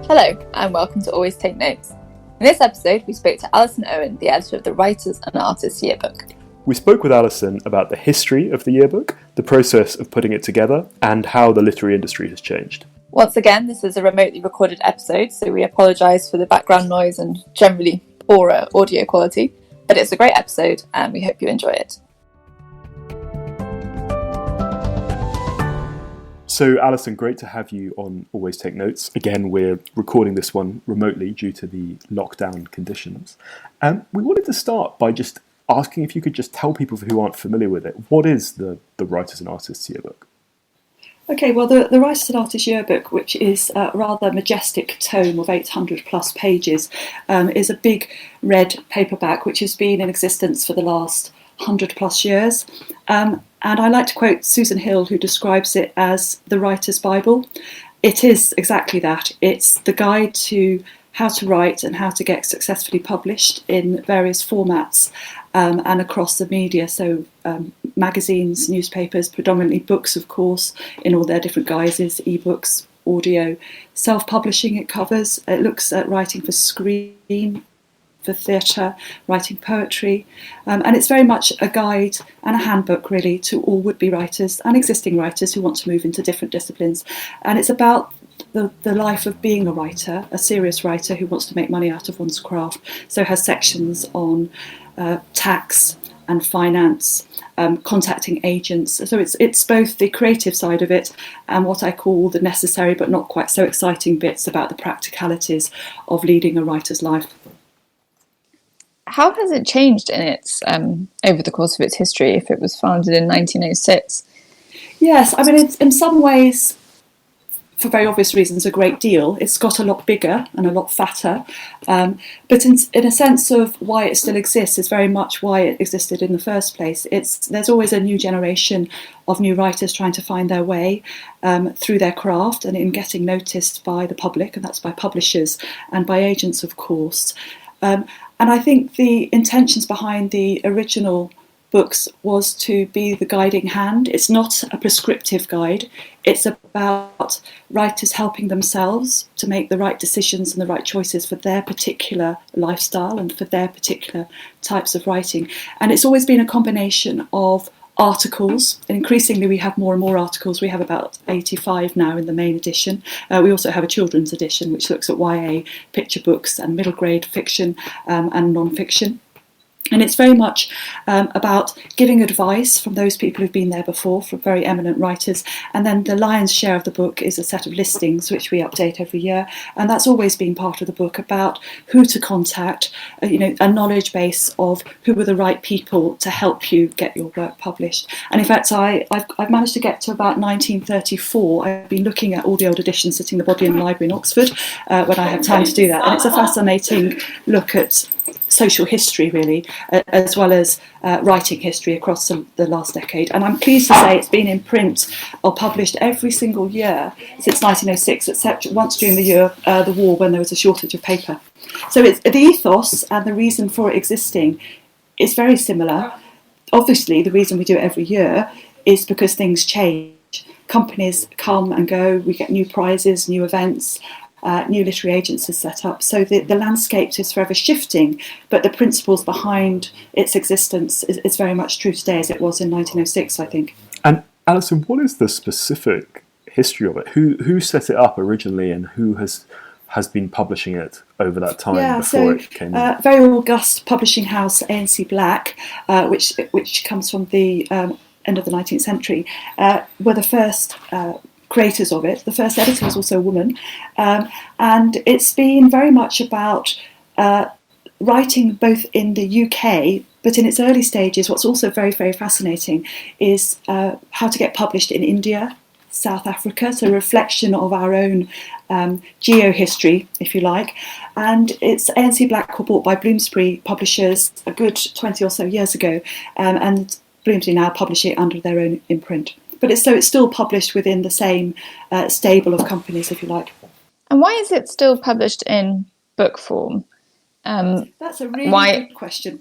Hello, and welcome to Always Take Notes. In this episode, we spoke to Alysoun Owen, the editor of the Writers Artists Yearbook. We spoke with Alysoun about the history of the yearbook, the process of putting it together, and how the literary industry has changed. Once again, this is a remotely recorded episode, so we apologise for the background noise and generally poorer audio quality, but it's a great episode and we hope you enjoy it. So Alysoun, great to have you on Always Take Notes. Again, we're recording this one remotely due to the lockdown conditions. We wanted to start by just asking if you could just tell people who aren't familiar with it, what is the Writers and Artists Yearbook? Okay, well, the Writers and Artists Yearbook, which is a rather majestic tome of 800 plus pages, is a big red paperback which has been in existence for the last 100 plus years. And I like to quote Susan Hill, who describes it as the writer's Bible. It is exactly that. It's the guide to how to write and how to get successfully published in various formats and across the media. So magazines, newspapers, predominantly books, of course, in all their different guises, ebooks, audio, self-publishing it covers. It looks at writing for screen, for theatre, writing poetry, and it's very much a guide and a handbook really to all would-be writers and existing writers who want to move into different disciplines. And it's about the life of being a writer, a serious writer who wants to make money out of one's craft. So it has sections on tax and finance, contacting agents. So it's both the creative side of it and what I call the necessary but not quite so exciting bits about the practicalities of leading a writer's life. How has it changed in its over the course of its history if it was founded in 1906? Yes, I mean, it's in some ways, for very obvious reasons, a great deal. It's got a lot bigger and a lot fatter. But in a sense of why it still exists is very much why it existed in the first place. There's always a new generation of new writers trying to find their way through their craft and in getting noticed by the public, and that's by publishers and by agents, of course. And I think the intentions behind the original books was to be the guiding hand. It's not a prescriptive guide. It's about writers helping themselves to make the right decisions and the right choices for their particular lifestyle and for their particular types of writing. And it's always been a combination of articles. Increasingly, we have more and more articles. We have about 85 now in the main edition. We also have a children's edition, which looks at YA picture books and middle grade fiction and non-fiction. And it's very much about giving advice from those people who've been there before, from very eminent writers. And then the lion's share of the book is a set of listings, which we update every year. And that's always been part of the book, about who to contact, a knowledge base of who are the right people to help you get your work published. And in fact, I've managed to get to about 1934. I've been looking at all the old editions sitting in the Bodleian Library in Oxford when I have time to do that. And it's a fascinating look at social history, really, as well as writing history across the last decade. And I'm pleased to say it's been in print or published every single year since 1906, except once during the year, the war, when there was a shortage of paper. So it's the ethos and the reason for it existing is very similar. Obviously, the reason we do it every year is because things change. Companies come and go, we get new prizes, new events, new literary agencies set up. So the landscape is forever shifting, but the principles behind its existence is very much true today as it was in 1906, I think. And Alysoun, what is the specific history of it? Who set it up originally and who has been publishing it over that time before it came in? Very august publishing house, A&C Black, which comes from the end of the 19th century, were the first creators of it. The first editor was also a woman, and it's been very much about writing both in the UK, but in its early stages, what's also very, very fascinating is how to get published in India, South Africa, so a reflection of our own geo-history, if you like. And it's A&C Black were bought by Bloomsbury publishers a good 20 or so years ago, and Bloomsbury now publish it under their own imprint. But it's still published within the same stable of companies, if you like. And why is it still published in book form? That's a really good question.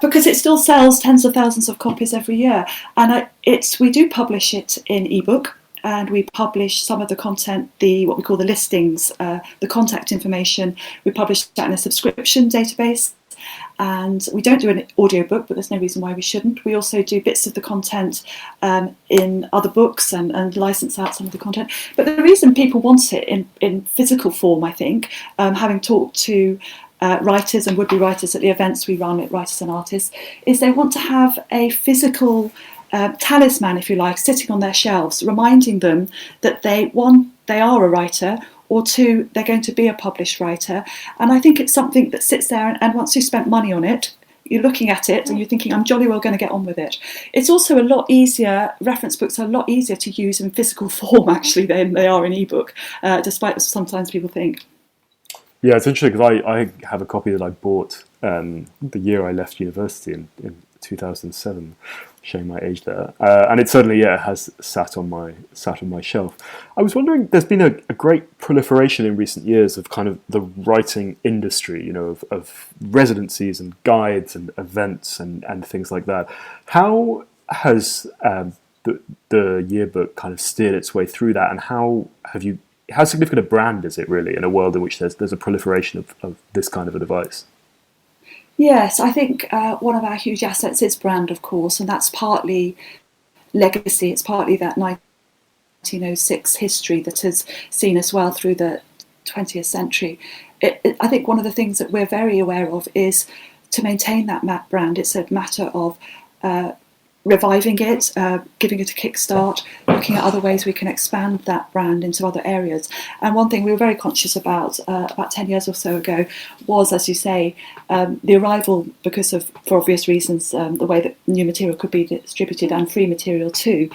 Because it still sells tens of thousands of copies every year. And we do publish it in ebook. and we publish some of the content, what we call the listings, the contact information. We publish that in a subscription database. And we don't do an audiobook, but there's no reason why we shouldn't. We also do bits of the content in other books and license out some of the content. But the reason people want it in physical form, I think, having talked to writers and would-be writers at the events we run at Writers and Artists, is they want to have a physical talisman, if you like, sitting on their shelves, reminding them that they are a writer, or two, they're going to be a published writer. And I think it's something that sits there, and once you've spent money on it, you're looking at it and you're thinking, I'm jolly well going to get on with it. It's also a lot easier, reference books are a lot easier to use in physical form, actually, than they are in ebook, despite what sometimes people think. Yeah, it's interesting because I have a copy that I bought the year I left university in 2007, showing my age there, and it certainly has sat on my shelf. I was wondering, there's been a great proliferation in recent years of kind of the writing industry, of residencies and guides and events and things like that. How has the yearbook kind of steered its way through that, and how significant a brand is it really in a world in which there's a proliferation of this kind of a device? Yes, I think one of our huge assets is brand, of course, and that's partly legacy. It's partly that 1906 history that has seen us well through the 20th century. I think one of the things that we're very aware of is to maintain that brand. It's a matter of reviving it, giving it a kickstart, looking at other ways we can expand that brand into other areas. And one thing we were very conscious about 10 years or so ago was, as you say, the arrival, for obvious reasons, the way that new material could be distributed and free material too,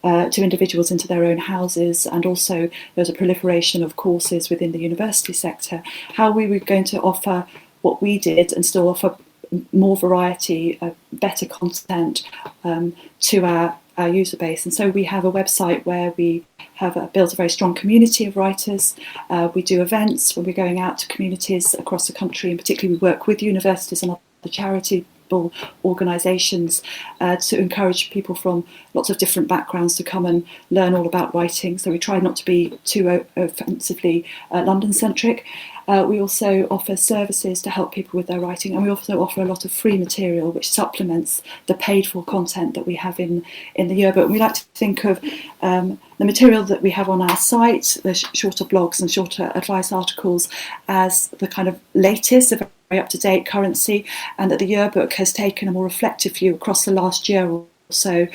to individuals into their own houses, and also there's a proliferation of courses within the university sector, how we were going to offer what we did and still offer more variety, better content to our user base. And so we have a website where we have built a very strong community of writers. We do events when we're going out to communities across the country, and particularly we work with universities and other charitable organisations to encourage people from lots of different backgrounds to come and learn all about writing. So we try not to be too offensively London-centric. We also offer services to help people with their writing, and we also offer a lot of free material which supplements the paid-for content that we have in the yearbook. And we like to think of the material that we have on our site, the shorter blogs and shorter advice articles, as the kind of latest, a very up-to-date currency, and that the yearbook has taken a more reflective view across the last year or so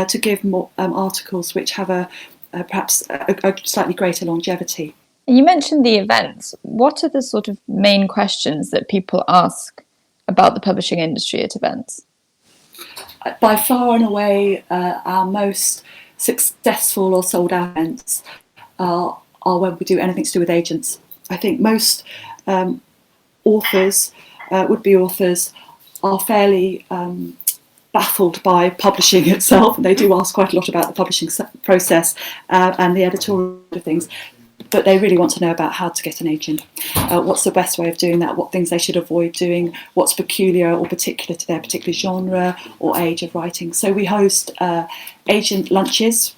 to give more articles which have perhaps a slightly greater longevity. You mentioned the events. What are the sort of main questions that people ask about the publishing industry at events? By far and away, our most successful or sold out events are when we do anything to do with agents. I think most authors, would-be authors, are fairly baffled by publishing itself, and they do ask quite a lot about the publishing process and the editorial things. But they really want to know about how to get an agent. What's the best way of doing that? What things they should avoid doing? What's peculiar or particular to their particular genre or age of writing? So we host agent lunches,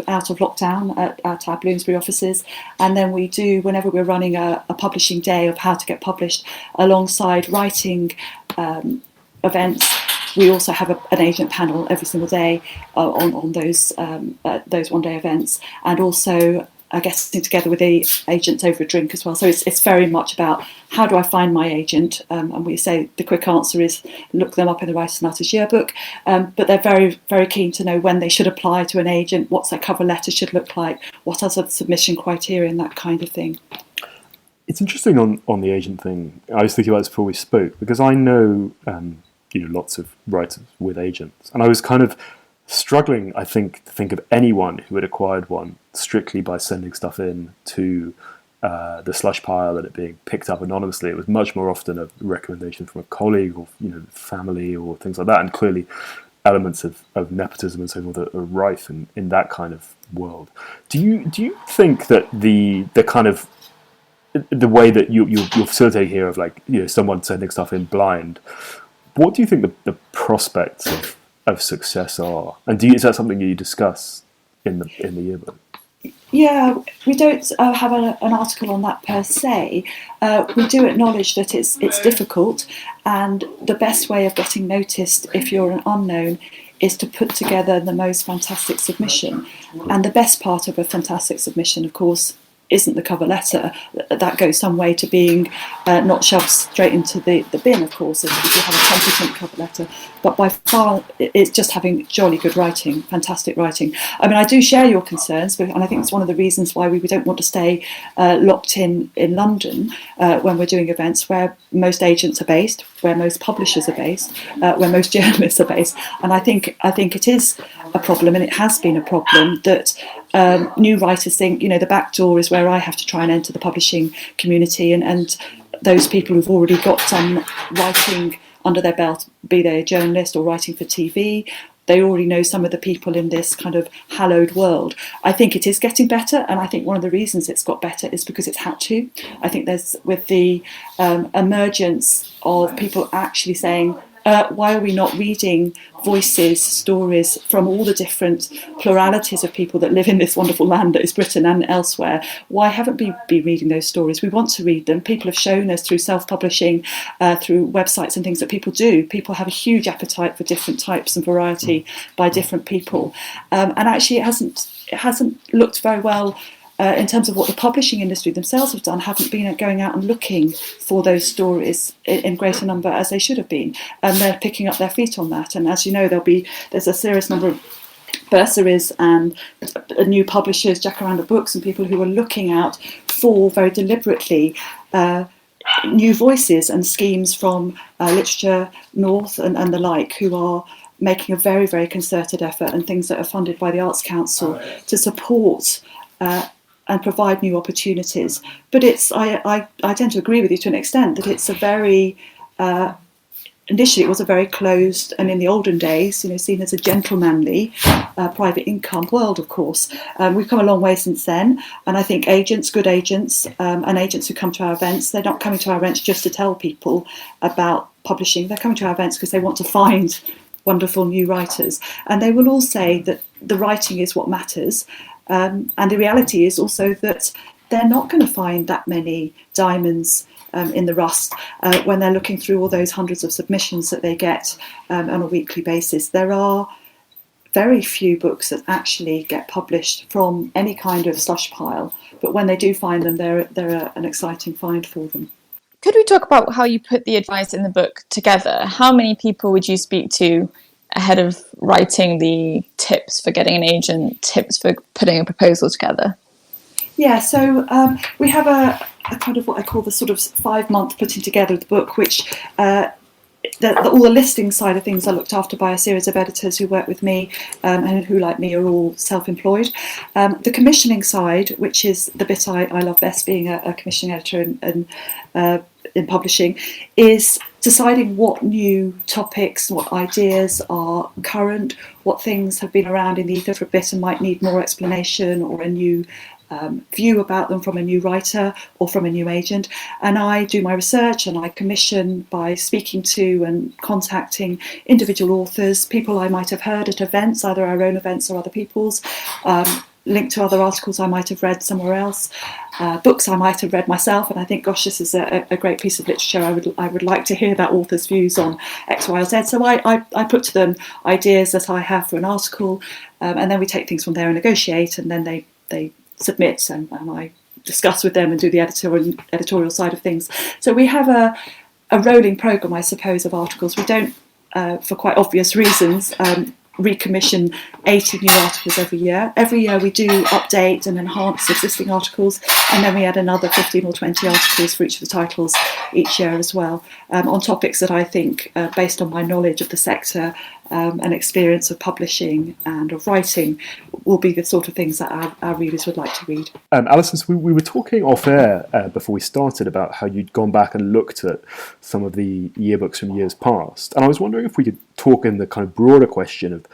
out of lockdown at our Bloomsbury offices, and then we do, whenever we're running a publishing day of how to get published, alongside writing events. We also have an agent panel every single day on those one-day events, and also getting together with the agents over a drink as well. So it's very much about how do I find my agent, and we say the quick answer is look them up in the Writers and Artists Yearbook, but they're very, very keen to know when they should apply to an agent, what their cover letter should look like, what are the submission criteria and that kind of thing. It's interesting on the agent thing. I was thinking about this before we spoke, because I know lots of writers with agents, and I was kind of struggling, I think, to think of anyone who had acquired one strictly by sending stuff in to the slush pile and it being picked up anonymously. It was much more often a recommendation from a colleague or family or things like that, and clearly elements of nepotism and so forth are rife in that kind of world. Do you think that the kind of the way that you're facilitating here of someone sending stuff in blind, what do you think the prospects of success are, and is that something you discuss in the yearbook? Yeah, we don't have an article on that per se. We do acknowledge that it's difficult, and the best way of getting noticed if you're an unknown is to put together the most fantastic submission. And the best part of a fantastic submission, of course, isn't the cover letter. That goes some way to being not shoved straight into the bin, of course, if you have a competent cover letter. But by far, it's just having jolly good writing, fantastic writing. I mean, I do share your concerns, and I think it's one of the reasons why we don't want to stay locked in London when we're doing events where most agents are based, where most publishers are based, where most journalists are based. And I think it is a problem, and it has been a problem, that new writers think, the back door is where I have to try and enter the publishing community, and those people who've already got some writing under their belt, be they a journalist or writing for TV, they already know some of the people in this kind of hallowed world. I think it is getting better, and I think one of the reasons it's got better is because it's had to. I think there's, with the emergence of people actually saying, why are we not reading voices, stories from all the different pluralities of people that live in this wonderful land that is Britain and elsewhere? Why haven't we been reading those stories? We want to read them. People have shown us through self-publishing, through websites and things that people do. People have a huge appetite for different types and variety by different people. And actually it hasn't looked very well in terms of what the publishing industry themselves have done, haven't been going out and looking for those stories in greater number as they should have been. And they're picking up their feet on that. And as you know, there's a serious number of bursaries and new publishers, Jacaranda Books, and people who are looking out for, very deliberately, new voices and schemes from Literature North and the like, who are making a very, very concerted effort, and things that are funded by the Arts Council to support and provide new opportunities. But I tend to agree with you to an extent that it's a very, initially it was a very closed, and in the olden days, seen as a gentlemanly private income world, of course. We've come a long way since then, and I think good agents, and agents who come to our events, they're not coming to our events just to tell people about publishing. They're coming to our events because they want to find wonderful new writers, and they will all say that the writing is what matters. And the reality is also that they're not going to find that many diamonds in the rust when they're looking through all those hundreds of submissions that they get on a weekly basis. There are very few books that actually get published from any kind of slush pile, but when they do find them, they're an exciting find for them. Could we talk about how you put the advice in the book together? How many people would you speak to ahead of writing the tips for getting an agent, tips for putting a proposal together? Yeah, so we have a kind of what I call the sort of 5-month putting together of the book, which all the listing side of things are looked after by a series of editors who work with me and who, like me, are all self-employed. The commissioning side, which is the bit I love best, being a commissioning editor in publishing, is deciding what new topics, what ideas are current, what things have been around in the ether for a bit and might need more explanation or a new view about them from a new writer or from a new agent. And I do my research and I commission by speaking to and contacting individual authors, people I might have heard at events, either our own events or other people's, linked to other articles I might have read somewhere else, books I might have read myself, and I think, gosh, this is a great piece of literature. I would like to hear that author's views on X, Y, or Z. So I put to them ideas that I have for an article, and then we take things from there and negotiate, and then they submit, and I discuss with them and do the editorial side of things. So we have a rolling programme, I suppose, of articles. We don't, for quite obvious reasons, recommission 80 new articles every year. Every year we do update and enhance existing articles, and then we add another 15 or 20 articles for each of the titles each year as well, on topics that I think, based on my knowledge of the sector and experience of publishing and of writing, will be the sort of things that our readers would like to read. Alysoun, so we were talking off air before we started about how you'd gone back and looked at some of the yearbooks from years past, and I was wondering if we could talk in the kind of broader question of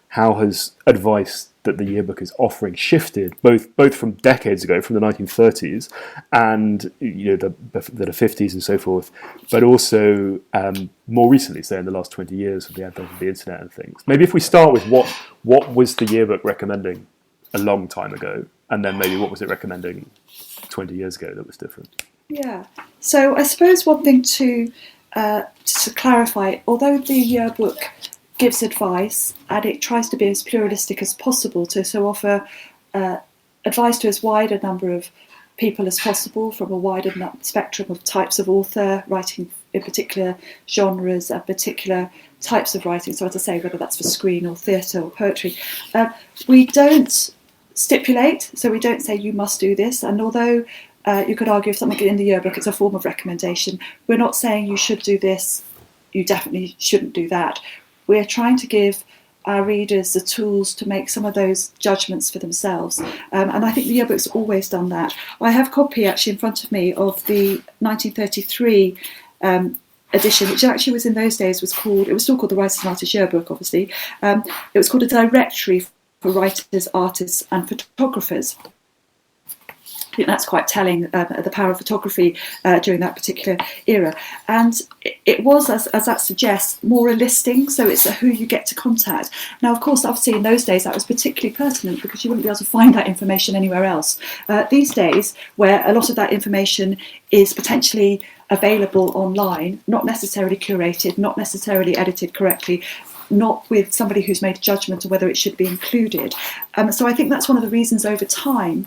how has advice that the yearbook is offering shifted, both from decades ago, from the 1930s, and the 50s and so forth, but also more recently, say in the last 20 years with the advent of the internet and things. Maybe if we start with what was the yearbook recommending a long time ago, And then maybe what was it recommending 20 years ago that was different? Yeah. So I suppose one thing to clarify, although the yearbook gives advice and it tries to be as pluralistic as possible to offer advice to as wide a number of people as possible from a wider spectrum of types of author, writing in particular genres and particular types of writing, so as I say, whether that's for screen or theatre or poetry, we don't stipulate, so we don't say you must do this, and although you could argue if something in the yearbook it's a form of recommendation, we're not saying you should do this, you definitely shouldn't do that. We're trying to give our readers the tools to make some of those judgments for themselves. And I think the yearbook's always done that. I have a copy actually in front of me of the 1933 edition, which actually was in those days it was still called the Writers Artists Yearbook, obviously. It was called a directory for writers, artists and photographers. I think that's quite telling, the power of photography during that particular era. And it was, as that suggests, more a listing, so it's who you get to contact. Now, of course, obviously in those days that was particularly pertinent because you wouldn't be able to find that information anywhere else. These days, where a lot of that information is potentially available online, not necessarily curated, not necessarily edited correctly, not with somebody who's made a judgment of whether it should be included. So I think that's one of the reasons over time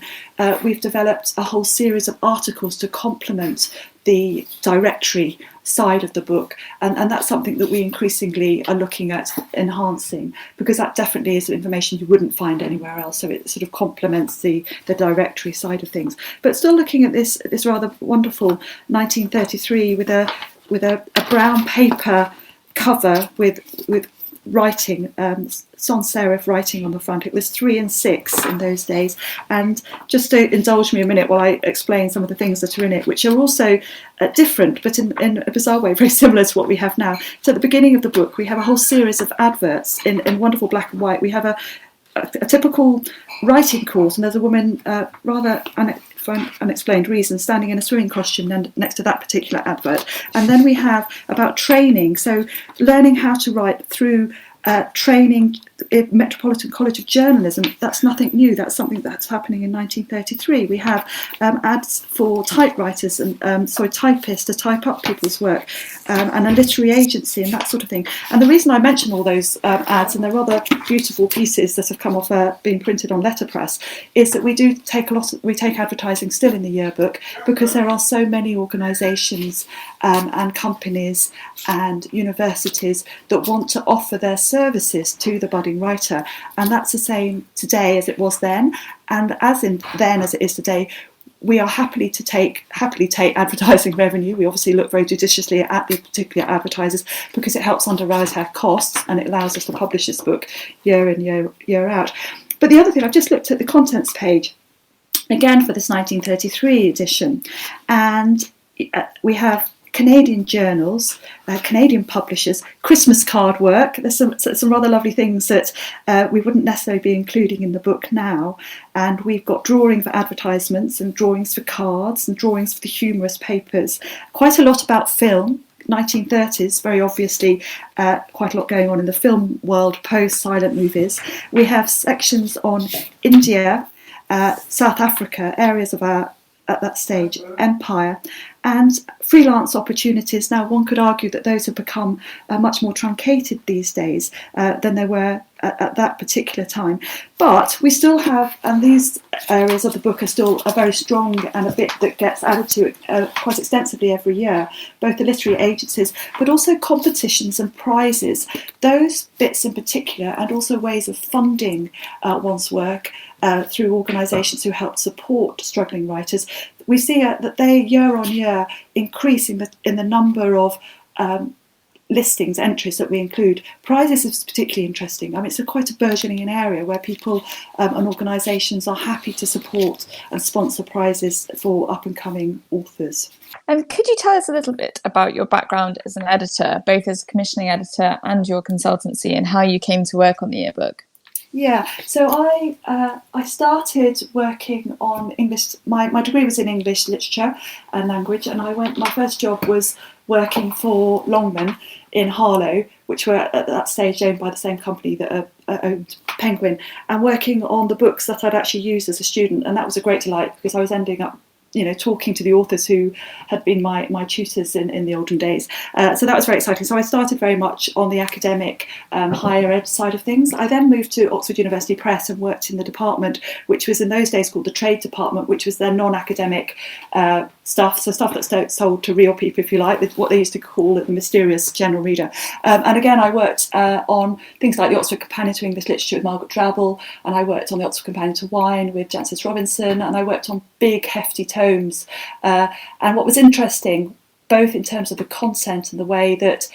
we've developed a whole series of articles to complement the directory side of the book, and that's something that we increasingly are looking at enhancing, because that definitely is information you wouldn't find anywhere else, so it sort of complements the directory side of things. But still looking at this rather wonderful 1933 with a brown paper cover with writing, sans serif writing on the front. It was 3 and 6 in those days. And just to indulge me a minute while I explain some of the things that are in it, which are also different, but in a bizarre way, very similar to what we have now. So at the beginning of the book, we have a whole series of adverts in wonderful black and white. We have a typical writing course, and there's a woman for unexplained reasons standing in a swimming costume next to that particular advert. And then we have about training, so learning how to write through training in Metropolitan College of Journalism. That's nothing new, that's something that's happening in 1933. We have ads for typewriters and typists to type up people's work, and a literary agency and that sort of thing. And the reason I mention all those ads, and they're rather beautiful pieces that have come off being printed on letterpress, is that we take advertising still in the yearbook, because there are so many organisations and companies and universities that want to offer their services to the budding writer, and that's the same today as it was then, and as it is today. We are happily take advertising revenue. We obviously look very judiciously at the particular advertisers because it helps underwrite our costs and it allows us to publish this book year in, year out. But the other thing, I've just looked at the contents page again for this 1933 edition, and we have Canadian journals, Canadian publishers, Christmas card work. There's some rather lovely things that we wouldn't necessarily be including in the book now. And we've got drawing for advertisements and drawings for cards and drawings for the humorous papers. Quite a lot about film. 1930s, very obviously, quite a lot going on in the film world post-silent movies. We have sections on India, South Africa, areas of our, at that stage, empire, and freelance opportunities. Now, one could argue that those have become much more truncated these days than they were at that particular time. But we still have, and these areas of the book are still very strong, and a bit that gets added to it quite extensively every year, both the literary agencies, but also competitions and prizes. Those bits in particular, and also ways of funding one's work through organisations who help support struggling writers. We see that they, year on year, increase in the number of listings, entries that we include. Prizes is particularly interesting. I mean, it's quite a burgeoning area where people and organisations are happy to support and sponsor prizes for up-and-coming authors. Could you tell us a little bit about your background as an editor, both as commissioning editor and your consultancy, and how you came to work on the yearbook? Yeah, so I started working on English. My degree was in English literature and language, and my first job was working for Longman in Harlow, which were at that stage owned by the same company that owned Penguin, and working on the books that I'd actually used as a student, and that was a great delight because I was ending up talking to the authors who had been my tutors in the olden days. So that was very exciting. So I started very much on the academic higher ed side of things. I then moved to Oxford University Press and worked in the department, which was in those days called the Trade Department, which was their non-academic stuff, so stuff that's sold to real people, if you like, with what they used to call the mysterious general reader. And again, I worked on things like the Oxford Companion to English Literature with Margaret Drabble, and I worked on the Oxford Companion to Wine with Jancis Robinson, and I worked on big, hefty tomes. And what was interesting, both in terms of the content and the way that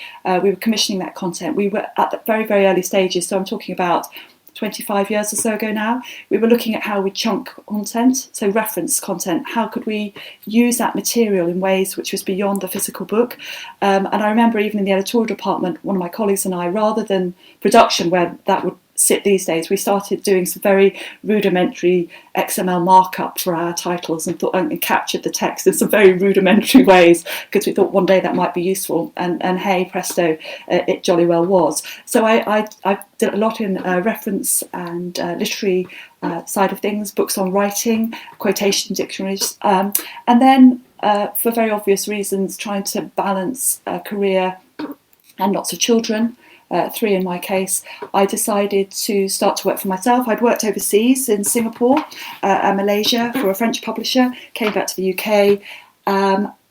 we were commissioning that content, we were at the very, very early stages, so I'm talking about 25 years or so ago now, we were looking at how we chunk content, so reference content. How could we use that material in ways which was beyond the physical book? And I remember even in the editorial department, one of my colleagues and I, rather than production where that would sit these days, we started doing some very rudimentary XML markup for our titles and captured the text in some very rudimentary ways because we thought one day that might be useful, and hey presto, it jolly well was. So I did a lot in reference and literary side of things, books on writing, quotation dictionaries, and then for very obvious reasons trying to balance a career and lots of children, 3 in my case, I decided to start to work for myself. I'd worked overseas in Singapore and Malaysia for a French publisher, came back to the UK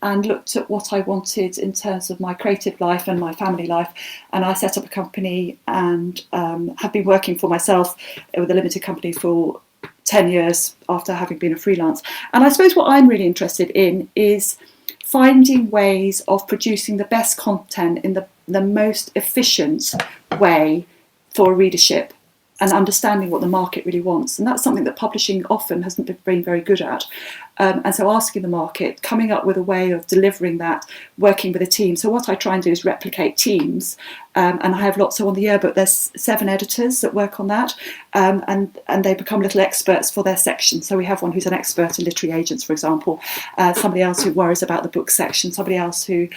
and looked at what I wanted in terms of my creative life and my family life. And I set up a company and have been working for myself with a limited company for 10 years after having been a freelance. And I suppose what I'm really interested in is finding ways of producing the best content in the most efficient way for readership and understanding what the market really wants. And that's something that publishing often hasn't been very good at. And so asking the market, coming up with a way of delivering that, working with a team. So what I try and do is replicate teams. And I have lots. So on the yearbook, there's 7 editors that work on that. And they become little experts for their section. So we have one who's an expert in literary agents, for example. Somebody else who worries about the book section. Somebody else who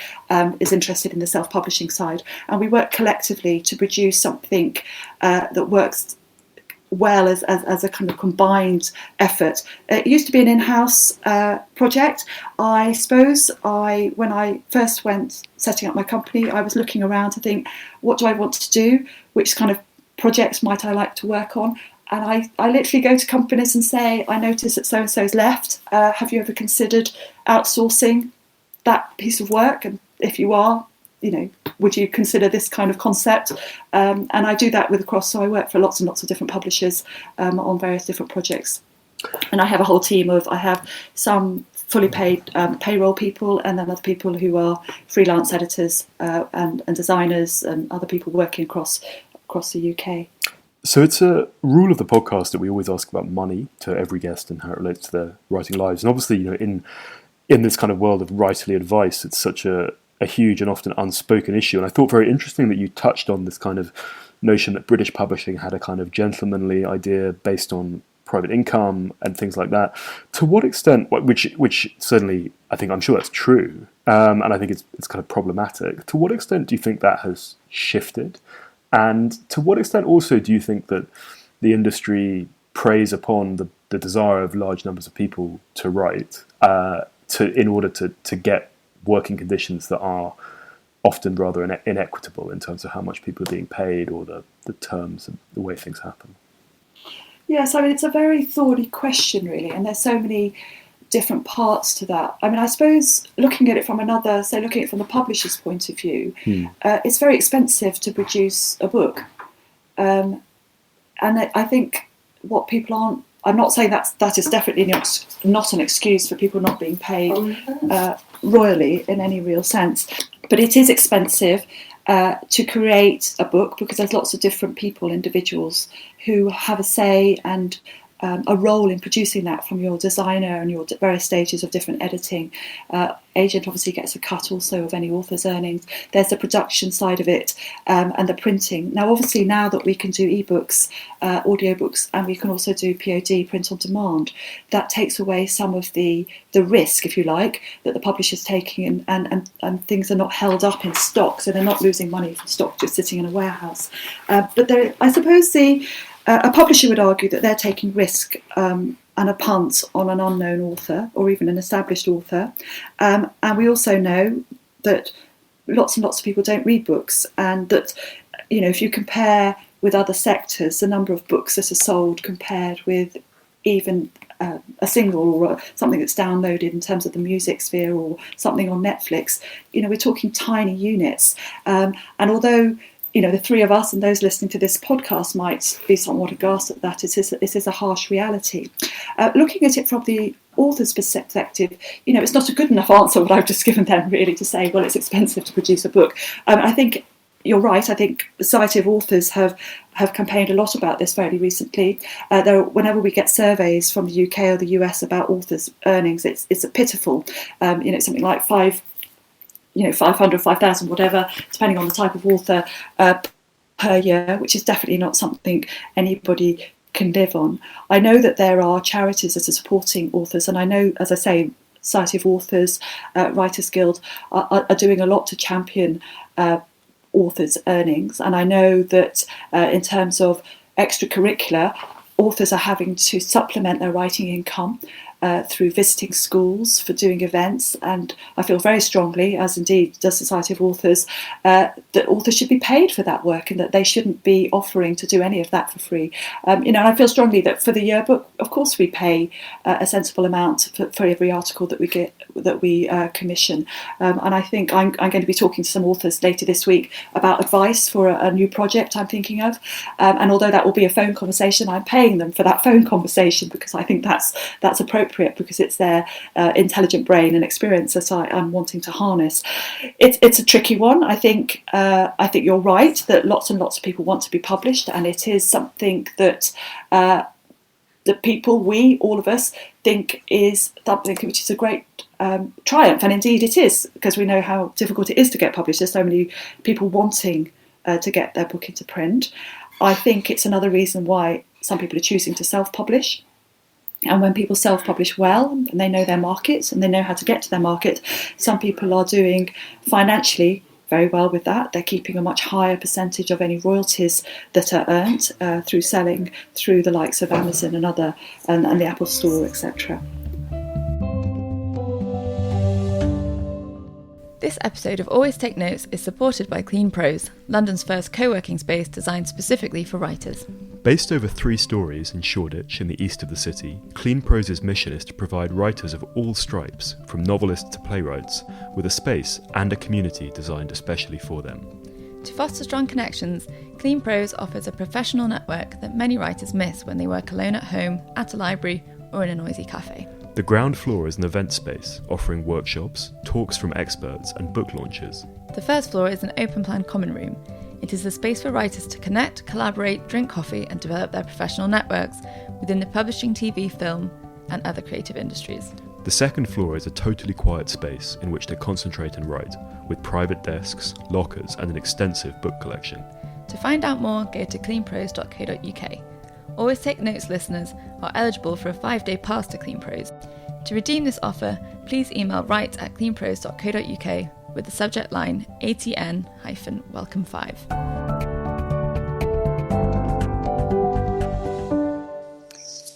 is interested in the self-publishing side. And we work collectively to produce something that works well as a kind of combined effort. It used to be an in-house project. I suppose when I first went setting up my company, I was looking around to think, what do I want to do? Which kind of projects might I like to work on? And I literally go to companies and say, I notice that so-and-so's left. Have you ever considered outsourcing that piece of work? And if you are, would you consider this kind of concept? And I do that so I work for lots and lots of different publishers on various different projects. And I have a whole team I have some fully paid payroll people, and then other people who are freelance editors and designers and other people working across the UK. So it's a rule of the podcast that we always ask about money to every guest and how it relates to their writing lives. And obviously, in this kind of world of writerly advice, it's such a huge and often unspoken issue. And I thought very interesting that you touched on this kind of notion that British publishing had a kind of gentlemanly idea based on private income and things like that. To what extent, which certainly I'm sure that's true, and I think it's kind of problematic. To what extent do you think that has shifted? And to what extent also do you think that the industry preys upon the desire of large numbers of people to write in order to get working conditions that are often rather inequitable in terms of how much people are being paid or the terms and the way things happen? Yes, it's a very thorny question, really, and there's so many different parts to that. I suppose looking at it from the publisher's point of view, it's very expensive to produce a book. And I think what people aren't, I'm not saying that is definitely not an excuse for people not being paid royally in any real sense, but it is expensive to create a book because there's lots of different individuals who have a say and a role in producing that from your designer and your various stages of different editing. Agent obviously gets a cut also of any author's earnings. There's the production side of it, and the printing. Now, obviously, now that we can do ebooks, audiobooks, and we can also do POD, print on demand, that takes away some of the risk, if you like, that the publisher's taking, and things are not held up in stock, so they're not losing money from stock just sitting in a warehouse. But I suppose a publisher would argue that they're taking risk and a punt on an unknown author or even an established author. And we also know that lots and lots of people don't read books, and that, if you compare with other sectors, the number of books that are sold compared with even a single or something that's downloaded in terms of the music sphere or something on Netflix, we're talking tiny units. And although the three of us and those listening to this podcast might be somewhat aghast at that, it is a harsh reality. Looking at it from the author's perspective, it's not a good enough answer what I've just given them, really, to say, well, it's expensive to produce a book. I think you're right. I think the Society of Authors have campaigned a lot about this fairly recently. Whenever we get surveys from the UK or the US about authors' earnings, it's a pitiful, something like 500, 5,000, whatever, depending on the type of author per year, which is definitely not something anybody can live on. I know that there are charities that are supporting authors, and I know, as I say, Society of Authors, Writers Guild are doing a lot to champion authors' earnings. And I know that in terms of extracurricular, authors are having to supplement their writing income through visiting schools, for doing events, and I feel very strongly, as indeed does Society of Authors, that authors should be paid for that work, and that they shouldn't be offering to do any of that for free. And I feel strongly that for the yearbook, of course, we pay a sensible amount for every article that we commission. And I think I'm going to be talking to some authors later this week about advice for a new project I'm thinking of. And although that will be a phone conversation, I'm paying them for that phone conversation, because I think that's appropriate, because it's their intelligent brain and experience that I'm wanting to harness. It's a tricky one. I think you're right that lots and lots of people want to be published, and it is something that people, all of us, think is something which is a great triumph, and indeed it is, because we know how difficult it is to get published. There's so many people wanting to get their book into print. I think it's another reason why some people are choosing to self-publish. And when people self-publish well, and they know their markets and they know how to get to their market, some people are doing financially very well with that. They're keeping a much higher percentage of any royalties that are earned through selling through the likes of Amazon and the Apple Store, etc. This episode of Always Take Notes is supported by Clean Prose, London's first co-working space designed specifically for writers. Based over 3 stories in Shoreditch in the east of the city, Clean Prose's mission is to provide writers of all stripes, from novelists to playwrights, with a space and a community designed especially for them. To foster strong connections, Clean Prose offers a professional network that many writers miss when they work alone at home, at a library, or in a noisy cafe. The ground floor is an event space, offering workshops, talks from experts, and book launches. The first floor is an open-plan common room. It is a space for writers to connect, collaborate, drink coffee, and develop their professional networks within the publishing, TV, film, and other creative industries. The second floor is a totally quiet space in which to concentrate and write, with private desks, lockers, and an extensive book collection. To find out more, go to cleanprose.co.uk. Always Take Notes listeners are eligible for a 5-day pass to Clean Prose. To redeem this offer, please email write@cleanprose.co.uk with the subject line ATN-Welcome 5.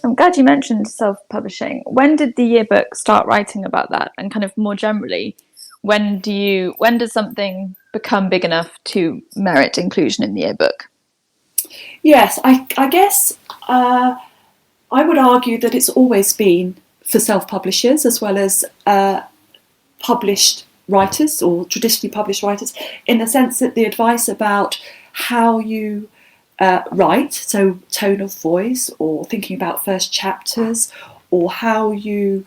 I'm glad you mentioned self-publishing. When did the yearbook start writing about that? And kind of more generally, when does something become big enough to merit inclusion in the yearbook? Yes, I guess I would argue that it's always been for self-publishers as well as published writers or traditionally published writers, in the sense that the advice about how you write, so tone of voice or thinking about first chapters, or how you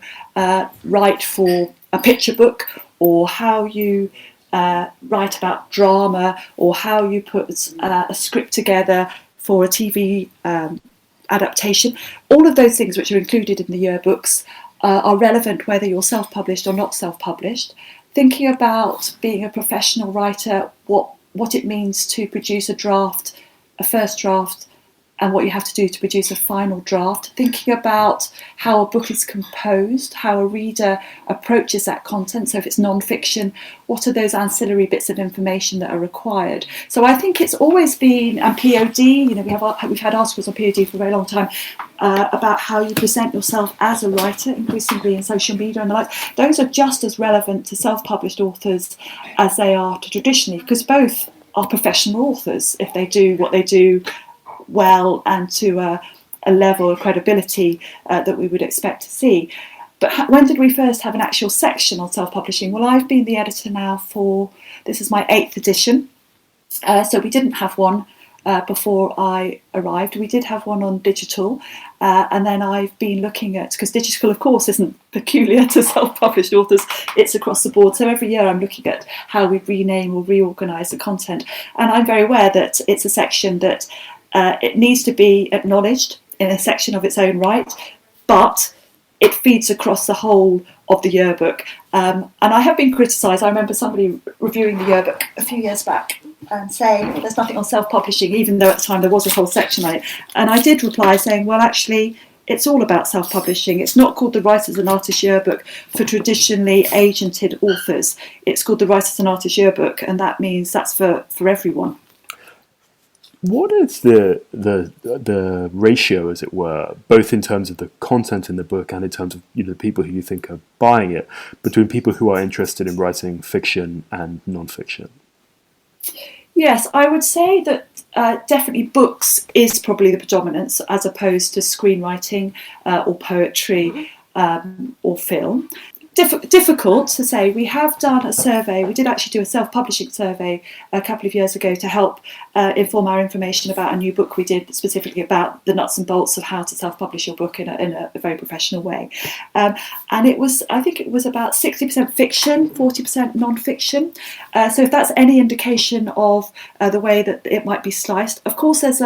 write for a picture book, or how you write about drama, or how you put a script together for a TV adaptation. All of those things which are included in the yearbooks are relevant whether you're self-published or not self-published. Thinking about being a professional writer, what it means to produce a first draft, and what you have to do to produce a final draft, thinking about how a book is composed, how a reader approaches that content. So if it's non-fiction, what are those ancillary bits of information that are required? So I think it's always been, and POD, we've had articles on POD for a very long time about how you present yourself as a writer, increasingly in social media and the like. Those are just as relevant to self-published authors as they are to traditionally, because both are professional authors if they do what they do well and to a level of credibility that we would expect to see. But when did we first have an actual section on self-publishing? Well, I've been the editor now this is my 8th edition, so we didn't have one before I arrived. We did have one on digital, and then I've been looking at, because digital of course isn't peculiar to self-published authors, it's across the board, so every year I'm looking at how we rename or reorganise the content, and I'm very aware that it's a section that it needs to be acknowledged in a section of its own right, but it feeds across the whole of the yearbook. And I have been criticised. I remember somebody reviewing the yearbook a few years back and saying there's nothing on self-publishing, even though at the time there was a whole section on it. And I did reply saying, well, actually, it's all about self-publishing. It's not called the Writers and Artists Yearbook for traditionally agented authors. It's called the Writers and Artists Yearbook, and that means that's for everyone. What is the ratio, as it were, both in terms of the content in the book and in terms of the people who you think are buying it, between people who are interested in writing fiction and non-fiction? Yes, I would say that definitely books is probably the predominance, as opposed to screenwriting or poetry or film. Difficult to say. We have done a survey. We did actually do a self-publishing survey a couple of years ago to help inform our information about a new book we did specifically about the nuts and bolts of how to self-publish your book in a very professional way. And I think it was about 60% fiction, 40% non-fiction. So if that's any indication of the way that it might be sliced, of course there's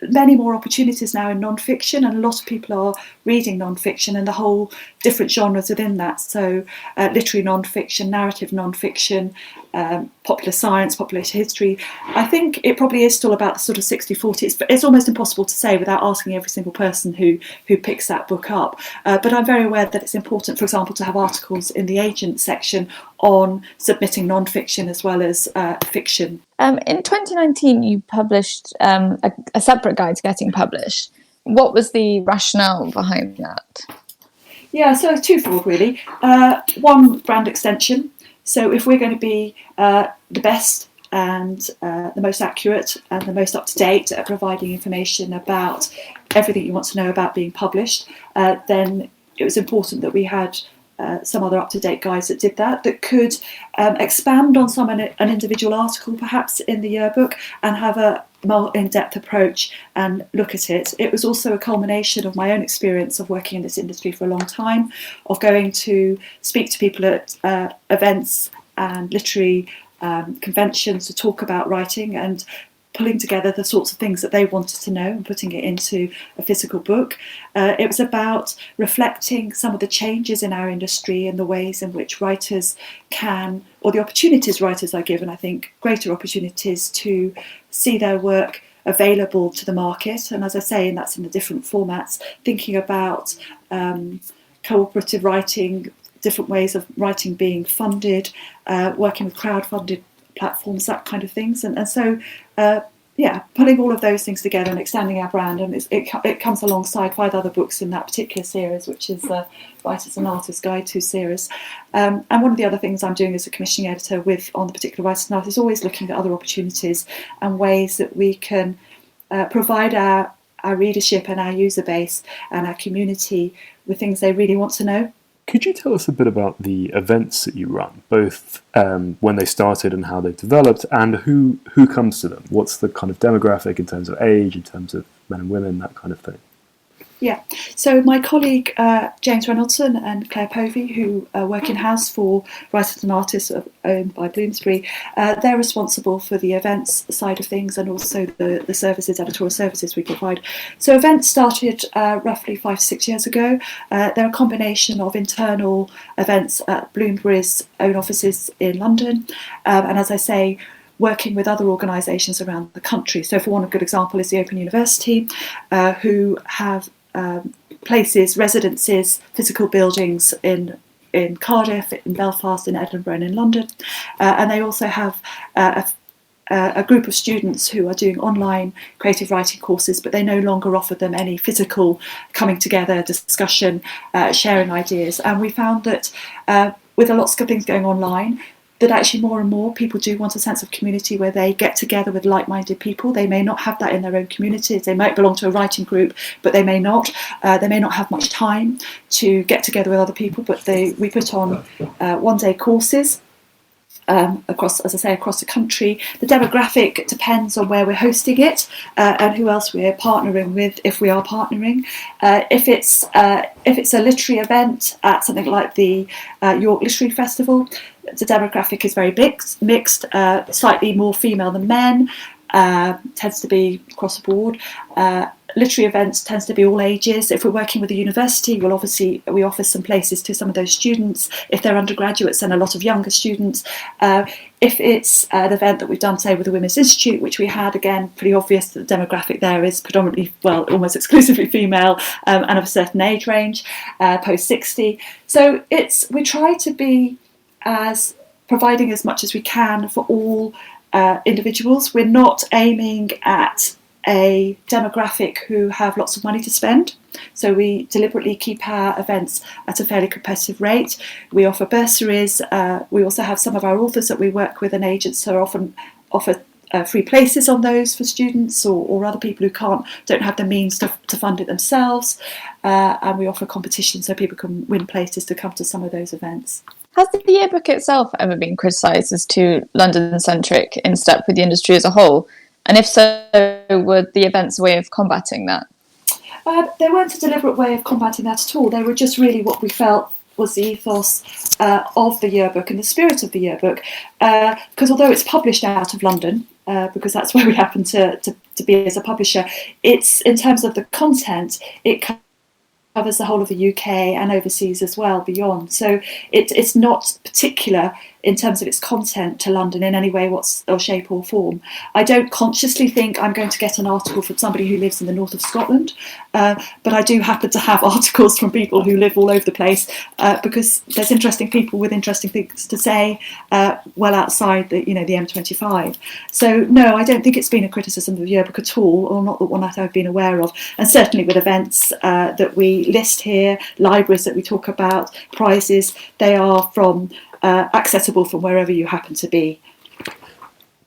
many more opportunities now in non-fiction, and a lot of people are reading non-fiction and the whole different genres within that. So literary non-fiction, narrative non-fiction, popular science, popular history. I think it probably is still about sort of 60-40. It's almost impossible to say without asking every single person who picks that book up. But I'm very aware that it's important, for example, to have articles in the agent section on submitting non-fiction as well as fiction. In 2019, you published a separate guide to getting published. What was the rationale behind that? Yeah, so twofold really. One, brand extension. So if we're going to be the best and the most accurate and the most up-to-date at providing information about everything you want to know about being published, then it was important that we had some other up-to-date guides that did that could expand on an individual article perhaps in the yearbook and have a more in-depth approach and look at it. It was also a culmination of my own experience of working in this industry for a long time, of going to speak to people at events and literary conventions to talk about writing and pulling together the sorts of things that they wanted to know and putting it into a physical book. It was about reflecting some of the changes in our industry and the ways in which writers can, or the opportunities writers are given, I think, greater opportunities to see their work available to the market. And as I say, and that's in the different formats, thinking about cooperative writing, different ways of writing being funded, working with crowdfunded platforms, that kind of things. And so, pulling all of those things together and extending our brand. And it comes alongside 5 other books in that particular series, which is the Writers and Artists Guide to series. And one of the other things I'm doing as a commissioning editor on the particular Writers and Artists is always looking at other opportunities and ways that we can provide our readership and our user base and our community with things they really want to know. Could you tell us a bit about the events that you run, both when they started and how they've developed, and who comes to them? What's the kind of demographic in terms of age, in terms of men and women, that kind of thing? Yeah, so my colleague James Reynoldson and Claire Povey, who work in-house for Writers and Artists owned by Bloomsbury, they're responsible for the events side of things and also the services, editorial services we provide. So events started roughly 5 to 6 years ago. They're a combination of internal events at Bloomsbury's own offices in London, and as I say, working with other organisations around the country. So for one, a good example is the Open University, who have places, residences, physical buildings in Cardiff, in Belfast, in Edinburgh and in London. And they also have a group of students who are doing online creative writing courses, but they no longer offer them any physical coming together, discussion, sharing ideas. And we found that with a lot of things going online, that actually more and more people do want a sense of community where they get together with like-minded people. They may not have that in their own communities. They might belong to a writing group, but they may not. They may not have much time to get together with other people, but we put on one-day courses across the country. The demographic depends on where we're hosting it and who else we're partnering with, if we are partnering. If it's a literary event at something like the York Literary Festival, the demographic is very mixed, slightly more female than men, tends to be across the board. Literary events tends to be all ages. If we're working with a university, we offer some places to some of those students. If they're undergraduates, then a lot of younger students. If it's an event that we've done, say, with the Women's Institute, which we had, again, pretty obvious that the demographic there is predominantly, well, almost exclusively female and of a certain age range, post 60. So we try to be as providing as much as we can for all individuals. We're not aiming at a demographic who have lots of money to spend. So we deliberately keep our events at a fairly competitive rate. We offer bursaries. We also have some of our authors that we work with and agents who often offer free places on those for students or other people who don't have the means to fund it themselves. And we offer competitions so people can win places to come to some of those events. Has the yearbook itself ever been criticised as too London-centric in step with the industry as a whole? And if so, were the events a way of combating that? They weren't a deliberate way of combating that at all. They were just really what we felt was the ethos of the yearbook and the spirit of the yearbook. Because although it's published out of London, because that's where we happen to be as a publisher, it's, in terms of the content, it covers the whole of the UK and overseas as well, beyond. So it's not particular in terms of its content to London in any way, or shape or form. I don't consciously think I'm going to get an article from somebody who lives in the north of Scotland, but I do happen to have articles from people who live all over the place because there's interesting people with interesting things to say well outside the M25. So no, I don't think it's been a criticism of the yearbook at all, or not the one that I've been aware of. And certainly with events that we list here, libraries that we talk about, prizes, they are from accessible from wherever you happen to be.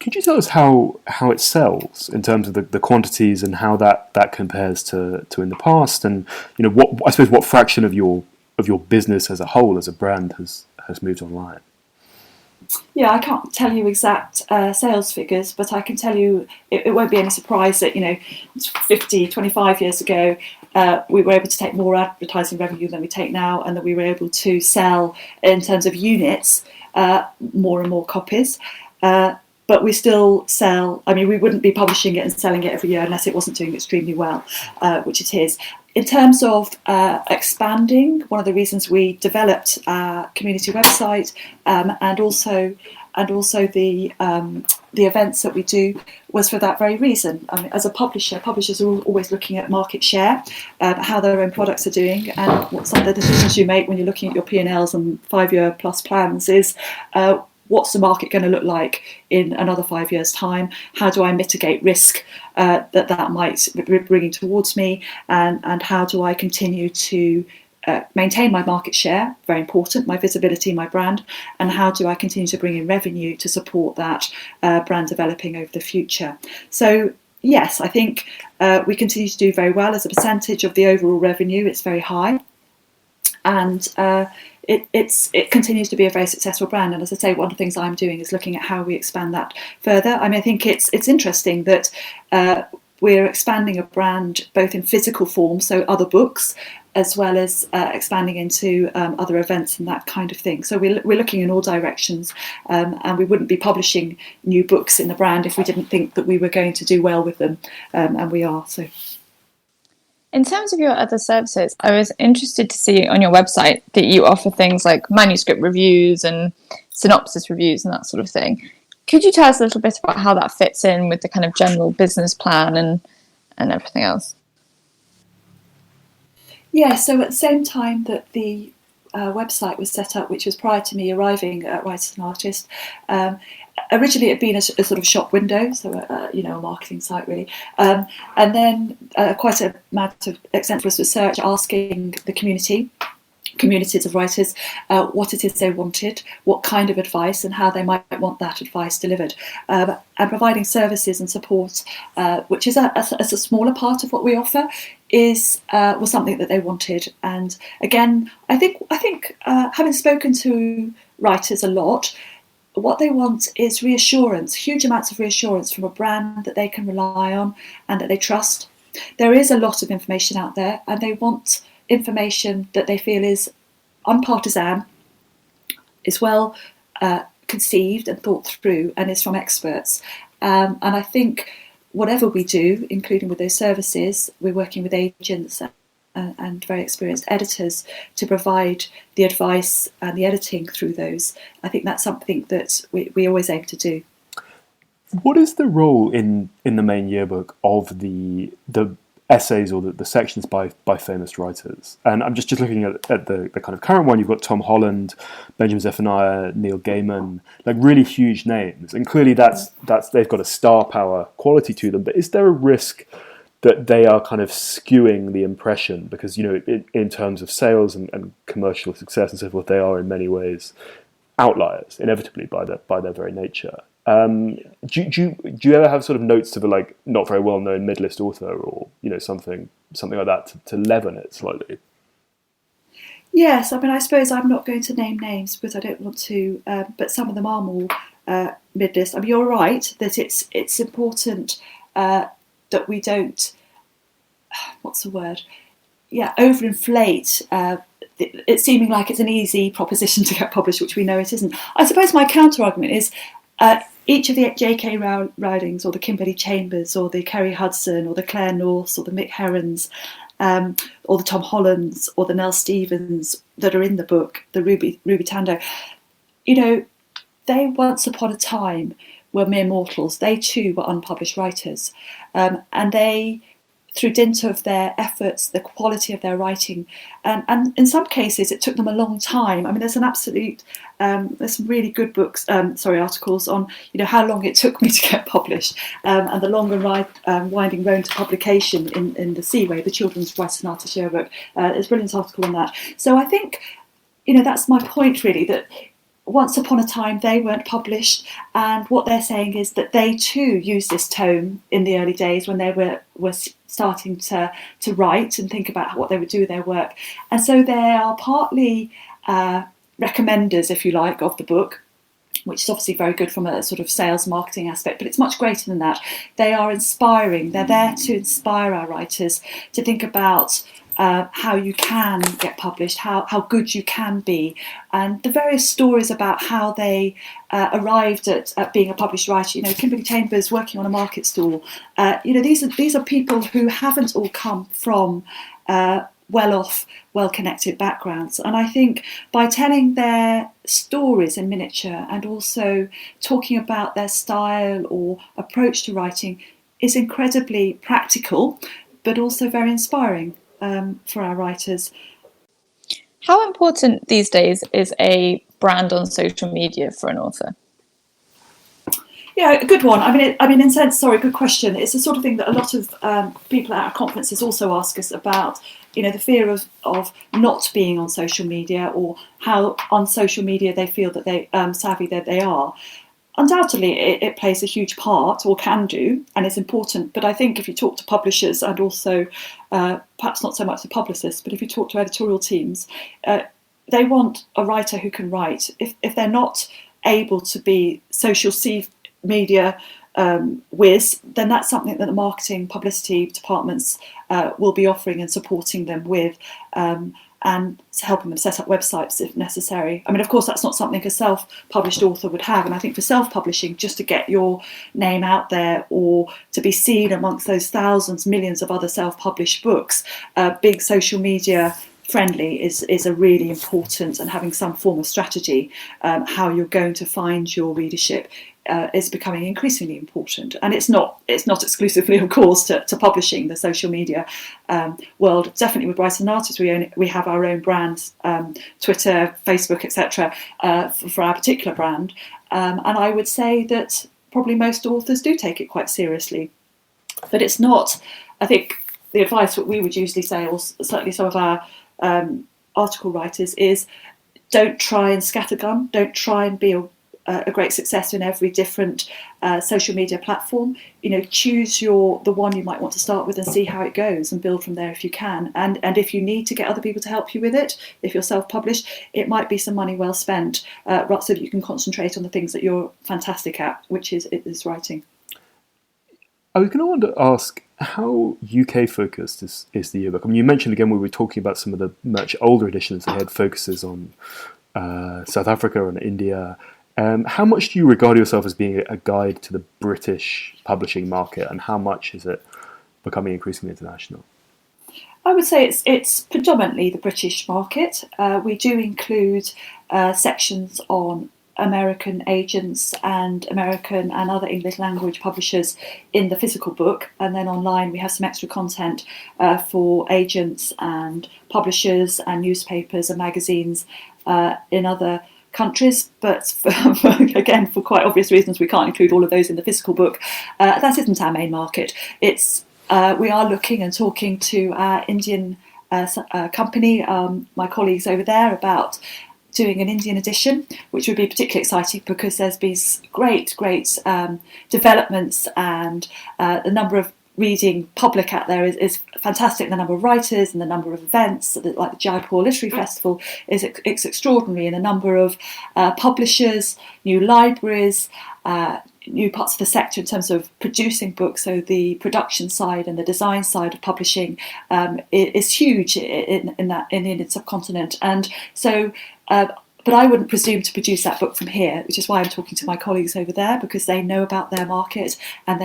Could you tell us how it sells in terms of the quantities and how that compares to in the past, and what fraction of your business as a whole, as a brand, has moved online? Yeah, I can't tell you exact sales figures, but I can tell you it won't be any surprise that 25 years ago we were able to take more advertising revenue than we take now, and that we were able to sell, in terms of units, more and more copies. But we still sell. I mean, we wouldn't be publishing it and selling it every year unless it wasn't doing extremely well, which it is. In terms of expanding, one of the reasons we developed our community website and also the events that we do was for that very reason. I mean, as a publisher, publishers are always looking at market share, how their own products are doing, and what some of the decisions you make when you're looking at your P&Ls and 5-year plus plans is what's the market going to look like in another 5 years' time? How do I mitigate risk that might be bringing towards me? And how do I continue to maintain my market share, very important, my visibility, my brand, and how do I continue to bring in revenue to support that brand developing over the future? So yes, I think we continue to do very well as a percentage of the overall revenue. It's very high, and it continues to be a very successful brand. And as I say, one of the things I'm doing is looking at how we expand that further. I mean, I think it's interesting that we're expanding a brand both in physical form, so other books, as well as expanding into other events and that kind of thing. So we're looking in all directions, and we wouldn't be publishing new books in the brand if we didn't think that we were going to do well with them, and we are. So, in terms of your other services, I was interested to see on your website that you offer things like manuscript reviews and synopsis reviews and that sort of thing. Could you tell us a little bit about how that fits in with the kind of general business plan and everything else? Yeah, so at the same time that the website was set up, which was prior to me arriving at Writers Artists, originally it had been a sort of shop window, so a marketing site really, and then quite a amount of extensive research asking the communities of writers what it is they wanted, what kind of advice, and how they might want that advice delivered, and providing services and support, which is a smaller part of what we offer, was something that they wanted. And again, I think having spoken to writers a lot, what they want is reassurance, huge amounts of reassurance from a brand that they can rely on and that they trust. There is a lot of information out there, and they want information that they feel is unpartisan, is well conceived and thought through, and is from experts. And I think whatever we do, including with those services, we're working with agents and very experienced editors to provide the advice and the editing through those. I think that's something that we always aim to do. What is the role in the main yearbook of the essays or the sections by famous writers? And I'm just looking at the kind of current one. You've got Tom Holland, Benjamin Zephaniah, Neil Gaiman, like really huge names, and clearly that's they've got a star power quality to them. But is there a risk that they are kind of skewing the impression, because in terms of sales and commercial success and so forth, they are in many ways outliers, inevitably by their very nature? Do you ever have sort of notes of a like not very well known mid-list author, or something like that to leaven it slightly? Yes, I mean, I suppose I'm not going to name names because I don't want to, but some of them are more mid-list. I mean, you're right that it's important that we don't, what's the word? Yeah, overinflate it seeming like it's an easy proposition to get published, which we know it isn't. I suppose my counter argument is each of the J.K. Rowlings, or the Kimberly Chambers, or the Kerry Hudson, or the Claire Norths, or the Mick Herrons, or the Tom Hollands, or the Nell Stevens that are in the book, the Ruby Tando, they once upon a time were mere mortals. They too were unpublished writers, and they, through dint of their efforts, the quality of their writing, and in some cases it took them a long time. I mean, there's there's some really good articles on how long it took me to get published, and the long and winding road to publication in the Seaway, the Children's Writers Artists Yearbook. There's a brilliant article on that. So I think that's my point really, that once upon a time they weren't published, and what they're saying is that they too used this tome in the early days when they were starting to write and think about what they would do with their work. And so they are partly recommenders, if you like, of the book, which is obviously very good from a sort of sales marketing aspect, but it's much greater than that. They are inspiring. They're there to inspire our writers to think about how you can get published, how good you can be, and the various stories about how they arrived at being a published writer. Kimberly Chambers working on a market stall. These are people who haven't all come from well-off, well-connected backgrounds. And I think by telling their stories in miniature and also talking about their style or approach to writing is incredibly practical, but also very inspiring for our writers. How important these days is a brand on social media for an author? Yeah, a good one. Good question. It's the sort of thing that a lot of people at our conferences also ask us about, the fear of not being on social media, or how on social media they feel that they savvy that they are. Undoubtedly, it plays a huge part, or can do, and it's important. But I think if you talk to publishers, and also perhaps not so much the publicists, but if you talk to editorial teams, they want a writer who can write. If they're not able to be social media whiz, then that's something that the marketing publicity departments will be offering and supporting them with, and helping them set up websites if necessary. I mean, of course, that's not something a self-published author would have. And I think for self-publishing, just to get your name out there or to be seen amongst those thousands, millions of other self-published books, big social media friendly is a really important, and having some form of strategy how you're going to find your readership is becoming increasingly important. And it's not exclusively, of course, to publishing, the social media world. Definitely with Writers Artists, we have our own brands, Twitter, Facebook, etc., for our particular brand. And I would say that probably most authors do take it quite seriously. But it's not, I think, the advice that we would usually say, or certainly some of our article writers, is don't try and scattergun, don't try and be a great success in every different social media platform. Choose the one you might want to start with and see how it goes, and build from there if you can. And if you need to get other people to help you with it, if you're self-published, it might be some money well spent, so that you can concentrate on the things that you're fantastic at, which is writing. I was going to ask, how UK focused is the yearbook? I mean, you mentioned again, we were talking about some of the much older editions that had focuses on South Africa and India. How much do you regard yourself as being a guide to the British publishing market, and how much is it becoming increasingly international? I would say it's predominantly the British market. We do include sections on American agents and American and other English language publishers in the physical book, and then online we have some extra content for agents and publishers and newspapers and magazines in other countries, but again, for quite obvious reasons, we can't include all of those in the physical book. That isn't our main market. We are looking and talking to our Indian company, my colleagues over there, about doing an Indian edition, which would be particularly exciting because there's been great developments, and the number of reading public out there is fantastic. The number of writers and the number of events, like the Jaipur Literary Festival, is extraordinary, and the number of publishers, new libraries, new parts of the sector in terms of producing books. So the production side and the design side of publishing is huge in the Indian subcontinent, and so. But I wouldn't presume to produce that book from here, which is why I'm talking to my colleagues over there, because they know about their market and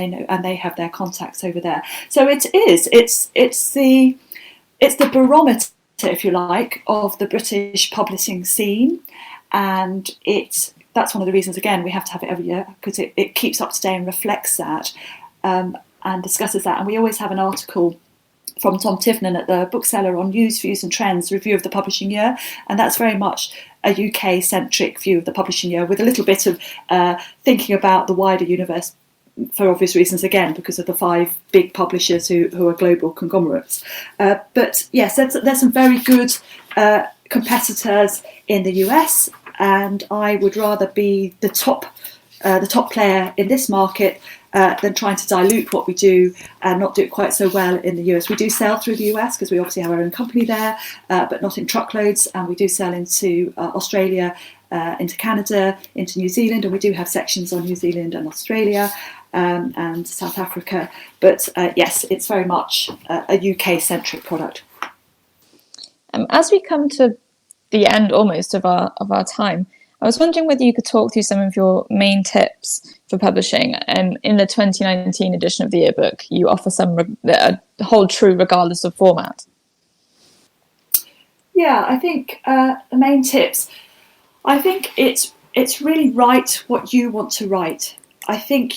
they have their contacts over there. So it's the barometer, if you like, of the British publishing scene, and that's one of the reasons, again, we have to have it every year, because it keeps up to date and reflects that and discusses that. And we always have an article from Tom Tivnan at the Bookseller on news, views and trends, review of the publishing year, and that's very much a UK-centric view of the publishing year, with a little bit of thinking about the wider universe, for obvious reasons, again, because of the 5 big publishers who are global conglomerates. But yes, there's some very good competitors in the US, and I would rather be the top player in this market than trying to dilute what we do and not do it quite so well in the US. We do sell through the US because we obviously have our own company there, but not in truckloads, and we do sell into Australia, into Canada, into New Zealand, and we do have sections on New Zealand and Australia and South Africa. But yes, it's very much a UK-centric product. As we come to the end almost of our time, I was wondering whether you could talk through some of your main tips for publishing. In the 2019 edition of the yearbook, you offer some that hold true regardless of format. Yeah, I think the main tips, I think it's really write what you want to write. I think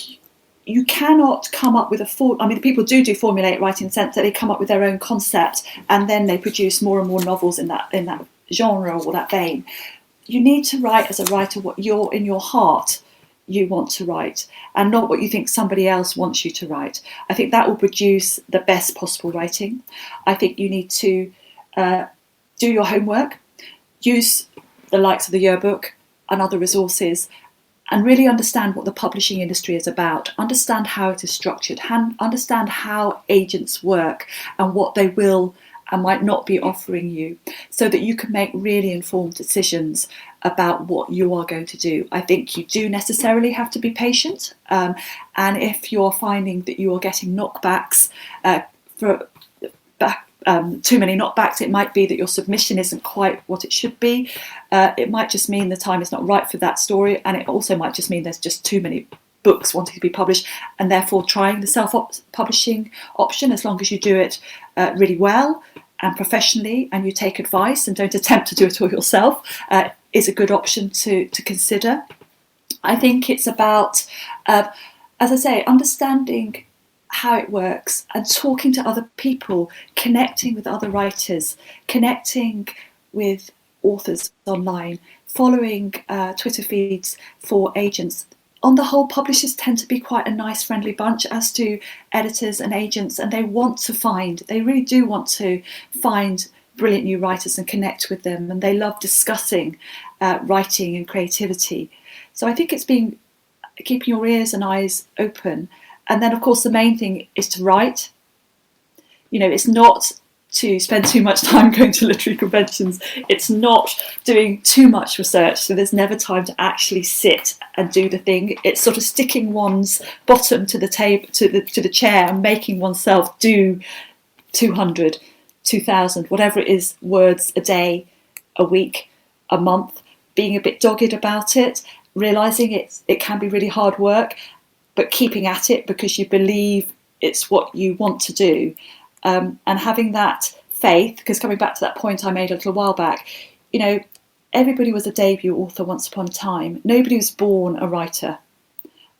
you cannot come up with people do formulaic writing in the sense that they come up with their own concept and then they produce more and more novels in that genre or that vein. You need to write as a writer what you're in your heart you want to write, and not what you think somebody else wants you to write. I think that will produce the best possible writing. I think you need to do your homework, use the likes of the yearbook and other resources, and really understand what the publishing industry is about, understand how it is structured, understand how agents work and what they will and might not be offering you, so that you can make really informed decisions about what you are going to do. I think you do necessarily have to be patient, and if you're finding that you are getting knockbacks too many knockbacks, it might be that your submission isn't quite what it should be. It might just mean the time is not right for that story, and it also might just mean there's just too many books wanting to be published, and therefore trying the self-publishing option, as long as you do it really well and professionally, and you take advice and don't attempt to do it all yourself, is a good option to consider. I think it's about, as I say, understanding how it works and talking to other people, connecting with other writers, connecting with authors online, following Twitter feeds for agents. On the whole, publishers tend to be quite a nice, friendly bunch, as do editors and agents, and they really do want to find brilliant new writers and connect with them, and they love discussing writing and creativity. So I think it's keeping your ears and eyes open. And then, of course, the main thing is to write. It's not to spend too much time going to literary conventions. It's not doing too much research, so there's never time to actually sit and do the thing. It's sort of sticking one's bottom to the table, to the chair, and making oneself do 200, 2,000, whatever it is, words a day, a week, a month. Being a bit dogged about it, realising it can be really hard work, but keeping at it because you believe it's what you want to do. And having that faith, because coming back to that point I made a little while back, everybody was a debut author once upon a time. Nobody was born a writer.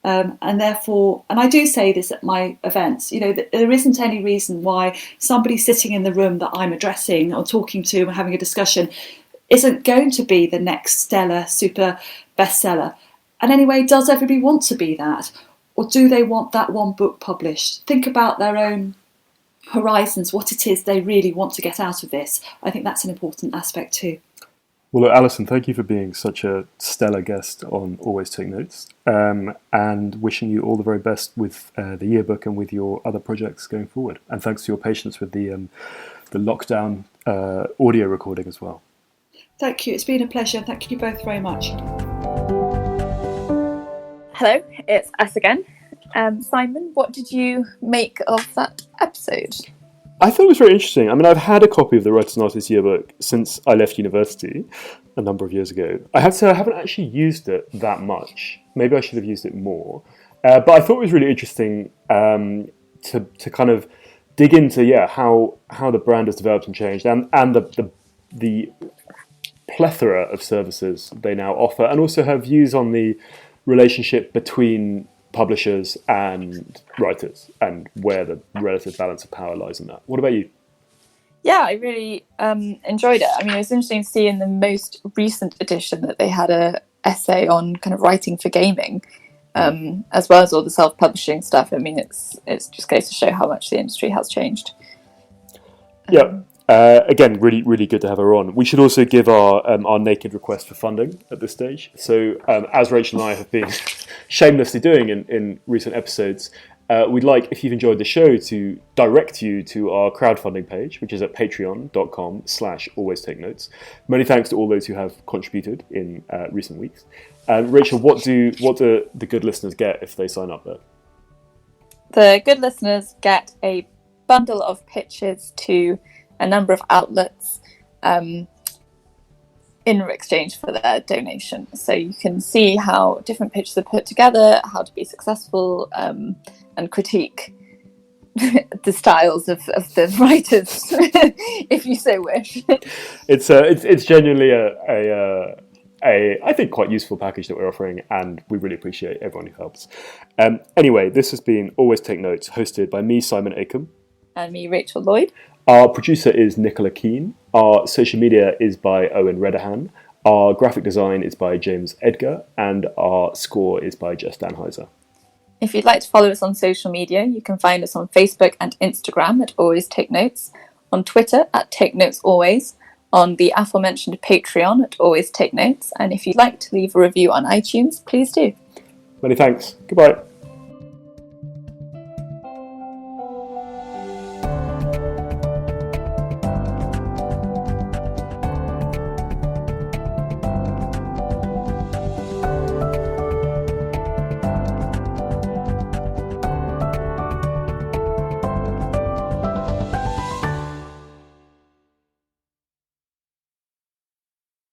And therefore, and I do say this at my events, there isn't any reason why somebody sitting in the room that I'm addressing or talking to and having a discussion isn't going to be the next stellar super bestseller. And anyway, does everybody want to be that? Or do they want that one book published? Think about their own horizons, what it is they really want to get out of this. I think that's an important aspect too. Well, look, Alysoun, thank you for being such a stellar guest on Always Take Notes, and wishing you all the very best with the yearbook and with your other projects going forward. And thanks to your patience with the lockdown audio recording as well. Thank you. It's been a pleasure. Thank you both very much. Hello, it's us again. Simon, what did you make of that episode? I thought it was very interesting. I mean, I've had a copy of the Writers Artists Yearbook since I left university a number of years ago. I have to say I haven't actually used it that much. Maybe I should have used it more. But I thought it was really interesting to kind of dig into how the brand has developed and changed, and the plethora of services they now offer, and also have views on the relationship between publishers and writers and where the relative balance of power lies in that. What about you? Yeah, I really enjoyed it. I mean, it was interesting to see in the most recent edition that they had a essay on kind of writing for gaming, as well as all the self-publishing stuff. I mean, it's just goes to show how much the industry has changed. Yeah. Again, really, really good to have her on. We should also give our naked request for funding at this stage. So, as Rachel and I have been shamelessly doing in recent episodes, we'd like, if you've enjoyed the show, to direct you to our crowdfunding page, which is at patreon.com/alwaystakeNotes. Many thanks to all those who have contributed in recent weeks. Rachel, what do the good listeners get if they sign up there? The good listeners get a bundle of pitches to a number of outlets in exchange for their donation. So you can see how different pitches are put together, how to be successful, and critique the styles of the writers, if you so wish. It's genuinely a I think quite useful package that we're offering, and we really appreciate everyone who helps. Anyway, this has been Always Take Notes, hosted by me, Simon Acombe. And me, Rachel Lloyd. Our producer is Nicola Keane. Our social media is by Owen Redahan. Our graphic design is by James Edgar. And our score is by Jess Danheiser. If you'd like to follow us on social media, you can find us on Facebook and Instagram at Always Take Notes, on Twitter at Take Notes Always, on the aforementioned Patreon at Always Take Notes. And if you'd like to leave a review on iTunes, please do. Many thanks. Goodbye.